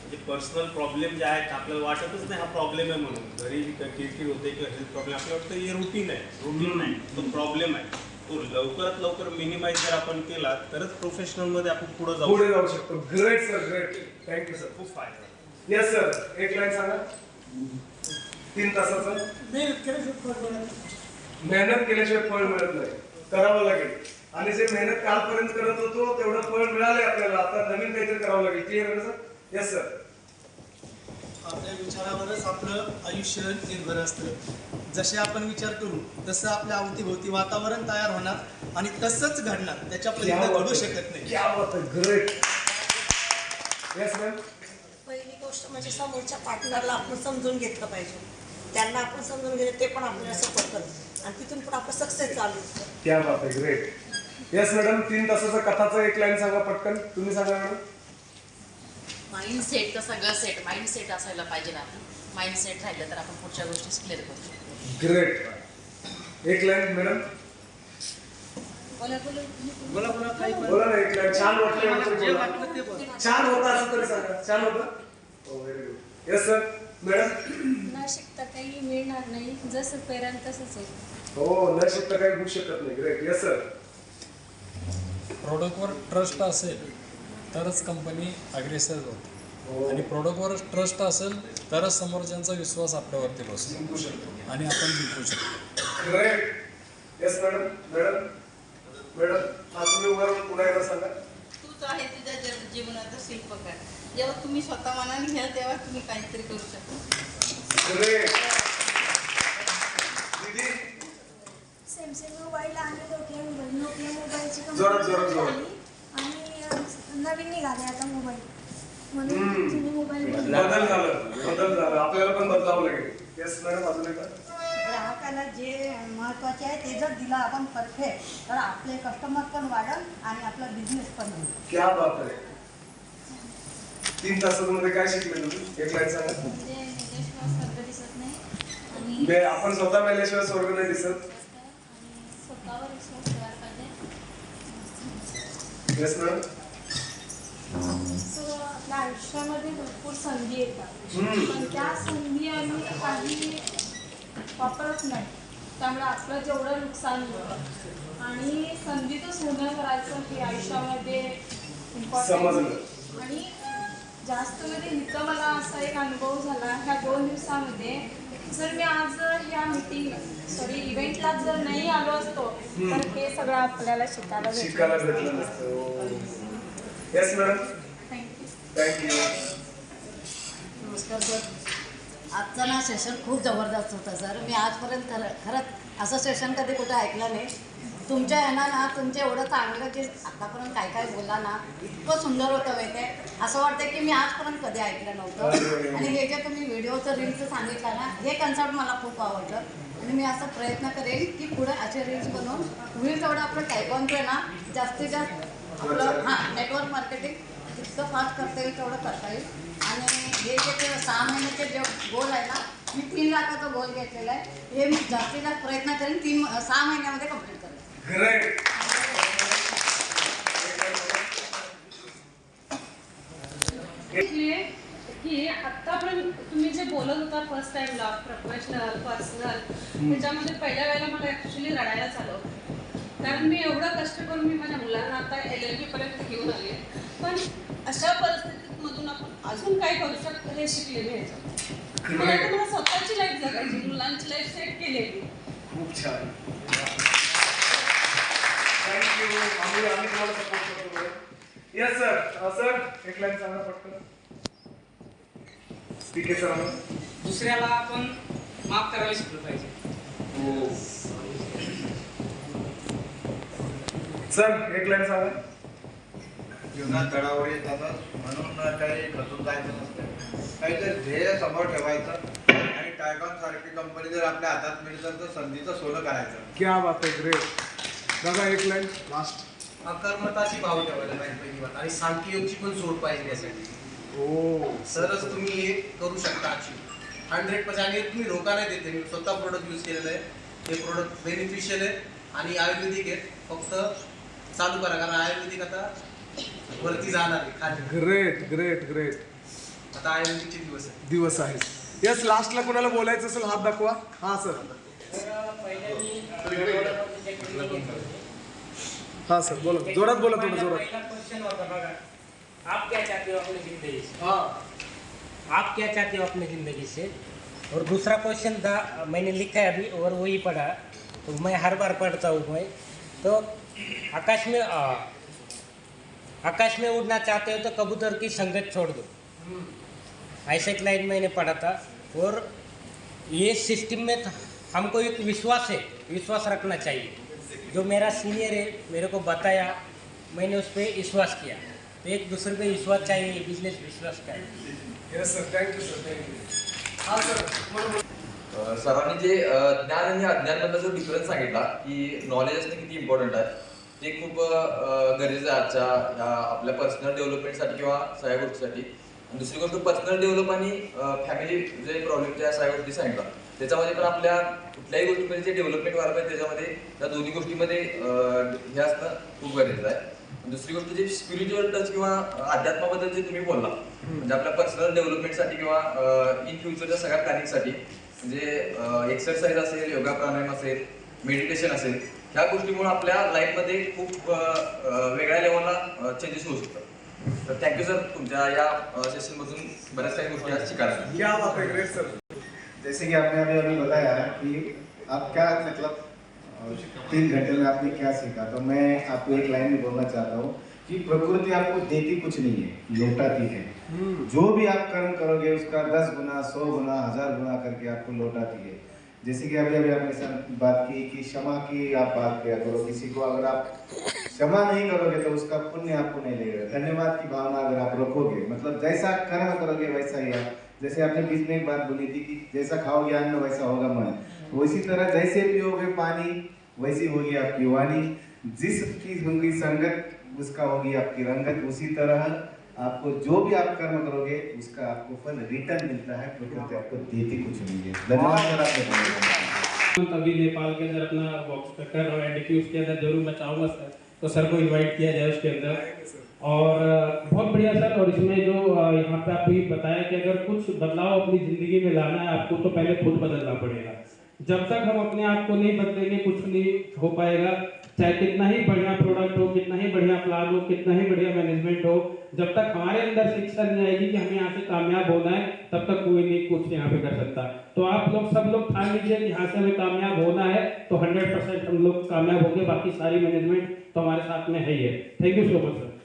म्हणजे personal problem जे आहेत आपल्याला वाटतच नाही हा प्रॉब्लेम आहे म्हणून. घरी किरकिर होते किंवा हेल्थ प्रॉब्लेम आपल्याला वाटतं हे रुटीन आहे. रुटीन नाही, तो प्रॉब्लेम आहे. तो लवकरात लवकर मिनिमाइज जर आपण केला तरच प्रोफेशनलमध्ये आपण पुढे जाऊ शकतो. Great sir, great. Thank you sir. खूप फायदा. येस सर, एक लाईन सांगा. 3 तासाचं मेहनत केल्याशिवाय फळ मिळत नाही, करावं लागेल. आणि जे मेहनत कालपर्यंत करत होतो तेवढं फळ मिळालंय आपल्याला, आता नवीन काहीतरी करावं लागेल. क्लिअर आहे सर? Yes sir. आपल्या विचारावरच आपलं आयुष्य निर्भर असतं. जसे आपण विचार करू तसं आपल्या अवतीभोवती वातावरण तयार होणार आणि तसंच घडणार, त्याच्या पलीकडे घडू शकत नाही. क्या बात आहे, ग्रेट. Yes ma'am. पहिली गोष्ट म्हणजे समोरच्या पार्टनरला आपण समजून घेतलं पाहिजे, त्यांना आपण समजून घेतलं ते पण आपल्याला सपोर्ट करतात आणि तिथून पण आपलं सक्सेस चालू. क्या बात आहे, ग्रेट. येस मॅडम, 3 तासाचा कथाचं एक लाईन सांगा पटकन. तुम्ही सांगा मॅडम. माइंडसेट तर सगळं सेट, माइंडसेट असायला पाहिजे ना. माइंडसेट राहिलं तर आपण पुढच्या गोष्टी क्लिअर करू शकतो. ग्रेट. एक लाईन मॅडम. बोला बोला ना एक लाईन. छान वाटलं, छान होता असं तरी सांगा. छान होतं. हो, very good. Yes sir. Madam. न शिकता काही मिळणार नाही, जसं पेराल तसंच आहे. हो, न शिकता काही होऊ शकत नाही. ग्रेट. Yes sir. प्रोडक्टवर ट्रस्ट असेल तरच कंपनी अग्रेसर होते आणि प्रोडक्टवर ट्रस्ट असेल तरच समोरच्यांचा विश्वास आपल्यावरती बसतो जिंकू शकतो आणि आपण जिंकू शकतो. Great. Yes madam. Madam, madam हा तुम्ही उभारून पुन्हा एकदा सांगा. तूच आहे तुझ्या जीवनाचा शिल्पकार. जेव्हा तुम्ही स्वतः मनाने घ्याल तेव्हा तुम्ही काहीतरी करू शकता. ग्रेट. दीदी सॅमसंग मोबाईल आणि नोकिया मोबाईलची जोरात, जोरात, जोरात. आणि नवीन निघाले आता मोबाईल, म्हणून जुने मोबाईल बदल झालं. आपल्याला पण बदलावं लागेल. येस मॅडम, अजून एकदा. ग्राहकाला जे महत्त्वाचे आहे ते जर दिलं आपण परफेक्ट तर आपले कस्टमर पण वाढेल आणि आपला बिझनेस पण होईल. क्या बात आहे. 3 तासामध्ये काय शिकले तुम्ही? एक लाईन सांगा. म्हणजे मेल्याशिवाय स्वर्ग दिसत नाही आणि आपण स्वतः मेल्याशिवाय स्वर्ग नाही दिसत. आणि स्वतःवर विश्वास ठेवायला पाहिजे. Yes madam. सो आपल्या आयुष्यामध्ये भरपूर संधी येतात, पण त्या संधी आम्ही काही वापरत नाही, त्यामुळे आपलं जेवढं नुकसान होतं. आणि संधीचं सोनं करायचं हे आयुष्यामध्ये इम्पॉर्टंट. समजलं. आणि जास्त मध्ये इथं मला असा एक अनुभव झाला ह्या 2 दिवसामध्ये, जर मी आज ह्या इव्हेंटला जर नाही आलो असतो तर हे सगळं आपल्याला शिकायला भेटलं नसतं. Yes madam. थँक्यू. थँक्यू. नमस्कार सर. आजचं ना सेशन खूप जबरदस्त होतं सर. मी आजपर्यंत खरंच असं सेशन कधी कुठं ऐकलं नाही. तुमच्या यांना ना तुमचं एवढं चांगलं की आतापर्यंत काय काय बोलला ना, इतकं सुंदर होतं माहिती आहे. असं वाटतं की मी आजपर्यंत कधी ऐकलं नव्हतं. आणि हे जे तुम्ही व्हिडिओचं रील्सचं सांगितलं ना, हे कन्सेप्ट मला खूप आवडलं. आणि मी असं प्रयत्न करेन की पुढे असे रील्स बनवून होईल तेवढं आपलं टायकॉनचं आहे ना जास्तीत जास्त आपलं नेटवर्क मार्केटिंग जितकं फास्ट करता येईल तेवढं करता येईल. आणि हे जे 6 महिन्याचे जे गोल आहे ना, मी 3 लाखाचा गोल घेतलेला आहे. हे मी जास्तीत जास्त प्रयत्न करेन 6 महिन्यामध्ये कंप्लीट करेन. ग्रेट. की आतापर्यंत तुम्ही जे बोलत होता फर्स्ट टाइमला प्रोफेशनल पर्सनल, त्याच्यामध्ये पहिल्या वेळेला मला ॲक्च्युली रडायलाच आलं होतं. कारण मी एवढं कष्ट करून मी माझ्या मुलांना आता LLB पर्यंत घेऊन आले, पण अशा परिस्थितीमधून आपण अजून काय करू शकतो हे शिकले मी ह्याच्यात. मला आता मला स्वतःची लाईफ जगायची, मुलांची लाईफ सेट केलेली. खूप छान. थँक्यू. आम्ही तुम्हाला सपोर्ट करतो. Yes sir. सर एक लाईन सांगा पटकन. ठीक आहे सर. दुसऱ्याला आपण माफ करायला शिकलं पाहिजे. हो सर एक लाईन सांगा. जीवनात तडावर येतात म्हणून काही खचून जायचं नसतं, काहीतरी ध्येय समोर ठेवायचं आणि टायकॉन सारखी कंपनी जर आपल्या हातात मिळतं तर संधीचं सोनं करायचं. क्या बात आहे. ग्रेट. दादा एक लाईन लास्ट. अकर्मताची भाव ठेवायला पाहिजे पहिली बात, आणि सांख्ययोगची पण सोड पाहिजे यासाठी. हो सरच तुम्ही हे करू शकता. 100% आणि तुम्ही धोका नाही देते. मी स्वतः प्रोडक्ट यूज केलेलं आहे. हे प्रोडक्ट बेनिफिशियल आहे आणि आयुर्वेदिक आहे. फक्त चालू करा, कारण आयुर्वेदिक आता वरती जाणार आहे खाली. Great great great. आता आयएमपीचे दिवस आहे. दिवस आहेत. यस, लास्टला कोणाला बोलायचं असेल हात दाखवा. हा सर. हाँ सर बोलो, जोरात बोला, थोड़ा जोरात. क्वेश्चन होता बघा, आप क्या चाहते हो अपनी जिंदगी से? हाँ, आप क्या चाहते हो अपनी ज़िंदगी से? और दूसरा क्वेश्चन था, मैंने लिखा है अभी और वही पढ़ा, तो मैं हर बार पढ़ता हूँ मैं. तो आकाश में उड़ना चाहते हो तो कबूतर की संगत छोड़ दो, ऐसा एक लाइन मैंने पढ़ा था. और ये सिस्टम में हमको एक विश्वास रखना चाहिए. जो मेरा सीनियर है मेरे को बताया, मैंने उस पर विश्वास किया. तो एक दूसरे पे विश्वास चाहिए, बिजनेस विश्वास का. Yes sir, thank you sir, thank you. हा सर. सरांनी जे ज्ञान आणि अज्ञानमधला जो डिफरन्स सांगितला की नॉलेज असणं किती इम्पॉर्टंट आहे, ते खूप गरजेचं आहे आजच्या आपल्या पर्सनल डेव्हलपमेंटसाठी किंवा सगळ्या गोष्टीसाठी. आणि दुसरी गोष्ट, पर्सनल डेव्हलप आणि फॅमिली जे प्रॉब्लेम त्या सगळ्या गोष्टी सांगितला, त्याच्यामध्ये पण आपल्या कुठल्याही गोष्टीमध्ये जे डेव्हलपमेंट व्हायला पाहिजे त्याच्यामध्ये त्या दोन्ही गोष्टीमध्ये हे असणं खूप गरजेचं आहे. दुसरी गोष्ट, जे स्पिरिच्युअल टच किंवा अध्यात्माबद्दल जे तुम्ही बोलला, म्हणजे आपल्या पर्सनल डेव्हलपमेंटसाठी किंवा इन फ्युचरच्या सगळ्या प्लॅनिंगसाठी, म्हणजे एक्सरसाइज असेल, योगा प्राणायाम असेल, मेडिटेशन असेल, ह्या गोष्टीमुळे आपल्या लाईफमध्ये खूप वेगळ्या लेवलला चेंजेस होऊ शकतात. तर थँक्यू सर, तुमच्या या सेशनमधून बऱ्याच काही गोष्टी आज शिकायला. क्या बात है, ग्रेट सर. जैसे कि आपने अभी बताया कि आप क्या मतलब 3 घंटे में आपने क्या सीखा, तो मैं आपको एक लाइन में बोलना चाहता हूँ कि प्रकृति आपको देती कुछ नहीं है, लौटाती है. जो भी आप कर्म करोगे उसका 10 गुना, 100 गुना, 1000 गुना करके आपको लौटाती है. जैसे कि अभी आपने साथ बात की कि क्षमा की आप बात किया करो. किसी को अगर आप क्षमा नहीं करोगे तो उसका पुण्य आपको नहीं लगेगा. धन्यवाद की भावना अगर आप रखोगे, मतलब जैसा कर्म करोगे वैसा ही आप, जैसे आपने बीच में एक बात बोली थी कि जैसा खाओगे अन्न वैसा होगा मन, उसी तरह जैसे पियोगे पानी वैसी होगी आपकी वाणी, जिसकी होगी संगत उसका होगी आपकी रंगत. उसी तरह आपको जो भी आप कर्म करोगे उसका आपको फल रिटर्न मिलता है. प्रकृति आपको देती कुछ नहीं है. धन्यवाद सर आपने. अभी नेपाल के अंदर अपना बॉक्स कर रहा हूँ, एनडीपी उसके अंदर जरूर मैं चाहूँगा सर, तो सर को इनवाइट किया जाए उसके अंदर. और बहुत बढ़िया सर. और इसमें जो यहाँ पे आपको ये बताया कि अगर कुछ बदलाव अपनी ज़िंदगी में लाना है आपको, तो पहले खुद बदलना पड़ेगा. जब तक हम अपने आप को नहीं बदलेंगे कुछ नहीं हो पाएगा. चाहे कितना ही बढ़िया प्रोडक्ट हो, कितना ही बढ़िया प्लान हो, कितना ही बढ़िया मैनेजमेंट हो, जब तक हमारे अंदर शिक्षा नहीं आएगी कि हमें यहाँ से कामयाब होना है, तब तक कोई नहीं कुछ यहाँ पे कर सकता. तो आप लोग सब लोग ठान लीजिए कि यहाँ से हमें कामयाब होना है, तो 100% हम लोग कामयाब होंगे. बाकी सारी मैनेजमेंट तो हमारे साथ में है ही है. Thank you so much sir.